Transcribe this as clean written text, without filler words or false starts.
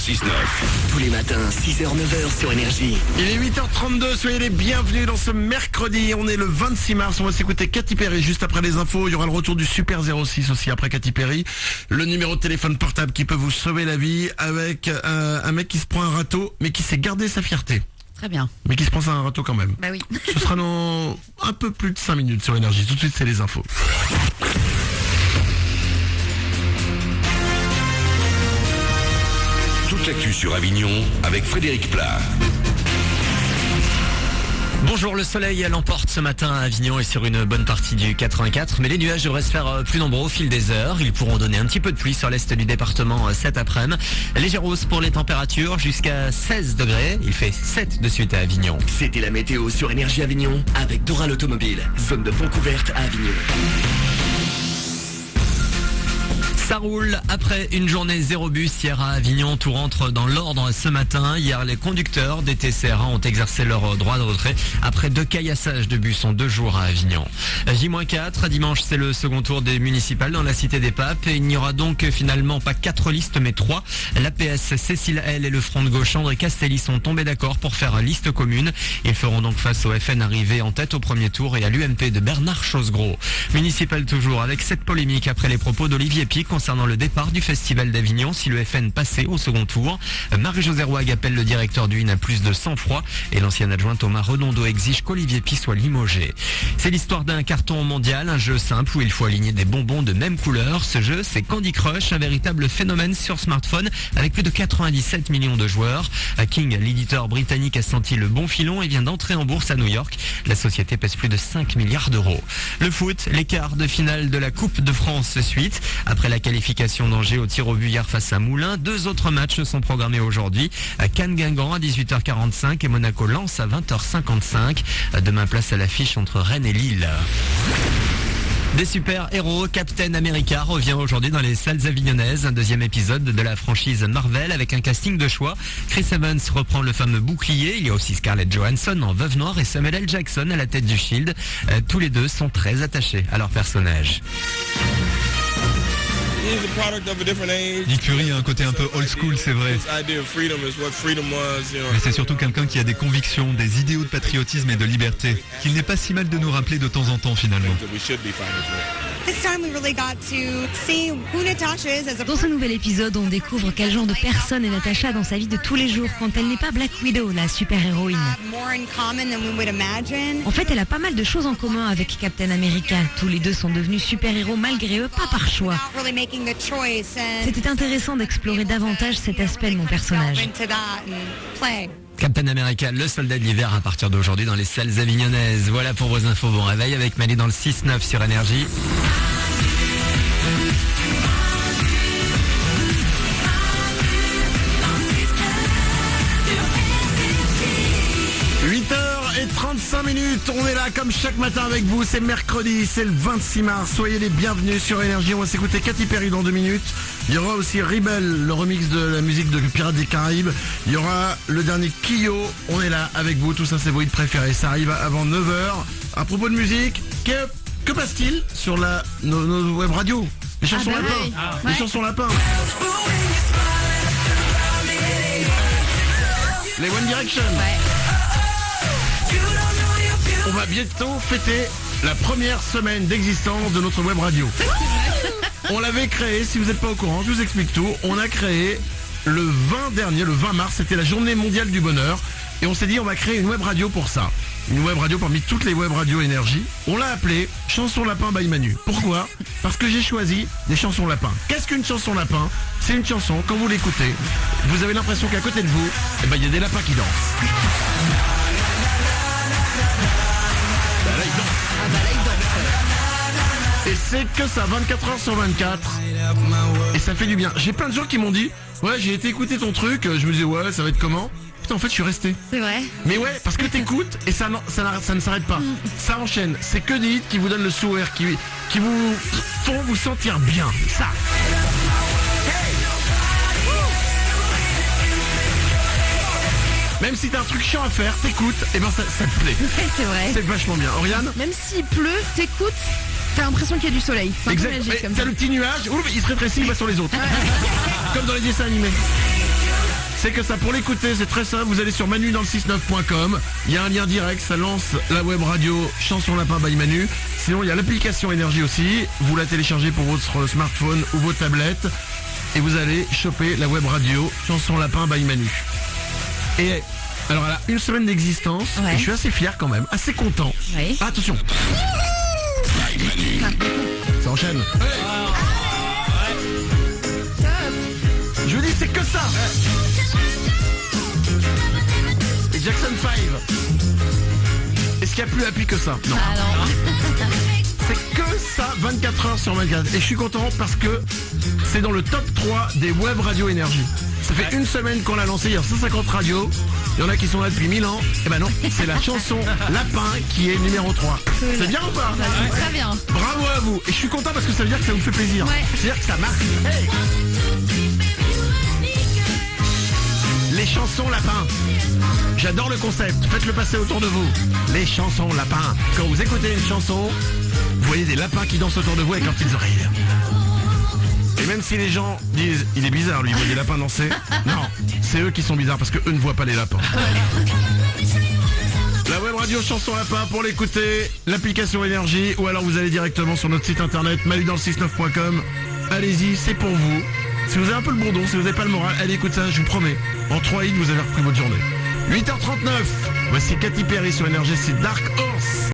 6-9. Tous les matins, 6h-9h sur Énergie. Il est 8h32, soyez les bienvenus dans ce mercredi. On est le 26 mars, on va s'écouter Katy Perry juste après les infos. Il y aura le retour du Super 06 aussi après Katy Perry. Le numéro de téléphone portable qui peut vous sauver la vie avec un mec qui se prend un râteau mais qui sait garder sa fierté. Très bien. Mais qui se prend un râteau quand même. Bah oui. Ce sera dans un peu plus de 5 minutes sur Énergie. Tout de suite, c'est les infos. Toute l'actu sur Avignon avec Frédéric Plat. Bonjour, le soleil l'emporte ce matin à Avignon et sur une bonne partie du 84, mais les nuages devraient se faire plus nombreux au fil des heures. Ils pourront donner un petit peu de pluie sur l'est du département cet après-midi. Léger hausse pour les températures jusqu'à 16 degrés. Il fait 7 de suite à Avignon. C'était la météo sur Énergie Avignon avec Dora l'automobile. Zone de fond couverte à Avignon. Ça roule après une journée zéro bus hier à Avignon. Tout rentre dans l'ordre ce matin. Hier, les conducteurs des TCR ont exercé leur droit de retrait après 2 caillassages de bus en 2 jours à Avignon. J-4, dimanche, c'est le second tour des municipales dans la Cité des Papes. Et il n'y aura donc finalement pas 4 listes mais 3. L'APS, Cécile L et le Front de Gauche André Castelli sont tombés d'accord pour faire liste commune. Ils feront donc face au FN arrivé en tête au premier tour et à l'UMP de Bernard Chosgros. Municipal toujours avec cette polémique après les propos d'Olivier Pic concernant le départ du Festival d'Avignon si le FN passait au second tour. Marie-Josée Rouag appelle le directeur du HIN à plus de sang-froid et l'ancien adjoint Thomas Redondo exige qu'Olivier Pic soit limogé. C'est l'histoire d'un carton mondial, un jeu simple où il faut aligner des bonbons de même couleur. Ce jeu, c'est Candy Crush, un véritable phénomène sur smartphone avec plus de 97 millions de joueurs. King, l'éditeur britannique, a senti le bon filon et vient d'entrer en bourse à New York. La société pèse plus de 5 milliards d'euros. Le foot, les quarts de finale de la Coupe de France se suite. Après la qualification d'Angers au tir au but hier face à Moulins, 2 autres matchs sont programmés aujourd'hui. Cannes-Guingamp à 18h45 et Monaco-Lens à 20h55. Demain, place à l'affiche entre Rennes et Lille. Des super-héros, Captain America revient aujourd'hui dans les salles avignonnaises. Un 2e épisode de la franchise Marvel avec un casting de choix. Chris Evans reprend le fameux bouclier. Il y a aussi Scarlett Johansson en Veuve Noire et Samuel L. Jackson à la tête du Shield. Tous les deux sont très attachés à leur personnage. Nick Fury a un côté un peu old school, c'est vrai. Mais c'est surtout quelqu'un qui a des convictions, des idéaux de patriotisme et de liberté, qu'il n'est pas si mal de nous rappeler de temps en temps finalement. Dans ce nouvel épisode, on découvre quel genre de personne est Natasha dans sa vie de tous les jours quand elle n'est pas Black Widow, la super-héroïne. En fait, elle a pas mal de choses en commun avec Captain America. Tous les deux sont devenus super-héros malgré eux, pas par choix. C'était intéressant d'explorer davantage cet aspect de mon personnage. Captain America, le soldat de l'hiver à partir d'aujourd'hui dans les salles avignonnaises. Voilà pour vos infos. Bon réveil avec Mali dans le 6-9 sur Énergie. Et 35 minutes, on est là comme chaque matin avec vous, c'est mercredi, c'est le 26 mars, soyez les bienvenus sur Énergie, on va s'écouter Katy Perry dans 2 minutes, il y aura aussi Rebel, le remix de la musique de Pirates des Caraïbes, il y aura le dernier Kyo, on est là avec vous, tout ça c'est vos hits préférés, ça arrive avant 9h, à propos de musique, que passe-t-il sur nos web radios, les chansons lapins, les chansons lapins. Les One Direction. On va bientôt fêter la première semaine d'existence de notre web radio. On l'avait créé, si vous n'êtes pas au courant, je vous explique tout. On a créé le 20 mars, c'était la journée mondiale du bonheur. Et on s'est dit on va créer une web radio pour ça. Une web radio parmi toutes les web radios Énergie. On l'a appelée Chanson Lapin by Manu. Pourquoi ? Parce que j'ai choisi des chansons lapins. Qu'est-ce qu'une chanson lapin ? C'est une chanson, quand vous l'écoutez, vous avez l'impression qu'à côté de vous, il y a des lapins qui dansent. Et c'est que ça, 24 heures sur 24. Et ça fait du bien. J'ai plein de gens qui m'ont dit ouais, j'ai été écouter ton truc, je me disais ouais, ça va être comment ? Putain, en fait, je suis resté. C'est vrai. Mais ouais, parce que t'écoutes et ça ne s'arrête pas. Ça enchaîne. C'est que des hits qui vous donnent le sourire, qui vous font vous sentir bien. Ça. Même si t'as un truc chiant à faire, t'écoutes, et ben ça te plaît. Ouais, c'est vrai. C'est vachement bien. Oriane ? Même s'il pleut, t'écoutes, t'as l'impression qu'il y a du soleil. C'est un peu magique comme T'as ça. le petit nuage, il se rétrécit, il va sur les autres. Comme dans les dessins animés. C'est que ça, pour l'écouter, c'est très simple. Vous allez sur manudansle69.com. Il y a un lien direct, ça lance la web radio Chanson Lapin by Manu. Sinon, il y a l'application Énergie aussi. Vous la téléchargez pour votre smartphone ou vos tablettes. Et vous allez choper la web radio Chanson Lapin by Manu. Et alors, elle a une semaine d'existence. Ouais. Et je suis assez fier quand même, assez content. Oui. Ah, attention. Ça enchaîne. Je vous dis, c'est que ça. Et Jackson 5. Est-ce qu'il y a plus happy que ça? Non. Ah non. C'est que ça, 24 heures sur 24. Et je suis content parce que c'est dans le top 3 des web radio énergie. Ça fait une semaine qu'on l'a lancé, il y a 150 radios. Il y en a qui sont là depuis 1000 ans. Eh ben non, c'est la chanson Lapin qui est numéro 3. C'est bien ou pas? Bah, c'est très bien. Bravo à vous. Et je suis content parce que ça veut dire que ça vous fait plaisir. Ouais. C'est-à-dire que ça marche. Hey, les chansons Lapin. J'adore le concept. Faites-le passer autour de vous. Les chansons Lapin. Quand vous écoutez une chanson, vous voyez des lapins qui dansent autour de vous avec leurs petites oreilles. Et même si les gens disent il est bizarre lui, il voit des lapins danser. Non, c'est eux qui sont bizarres parce que eux ne voient pas les lapins. La web radio Chanson Lapin, pour l'écouter, l'application Énergie, ou alors vous allez directement sur notre site internet manudansle69.com. Allez-y, c'est pour vous. Si vous avez un peu le bourdon, si vous n'avez pas le moral, allez écouter ça, je vous promets. En 3 hits, vous avez repris votre journée. 8h39, voici Katy Perry sur Énergie, c'est Dark Horse.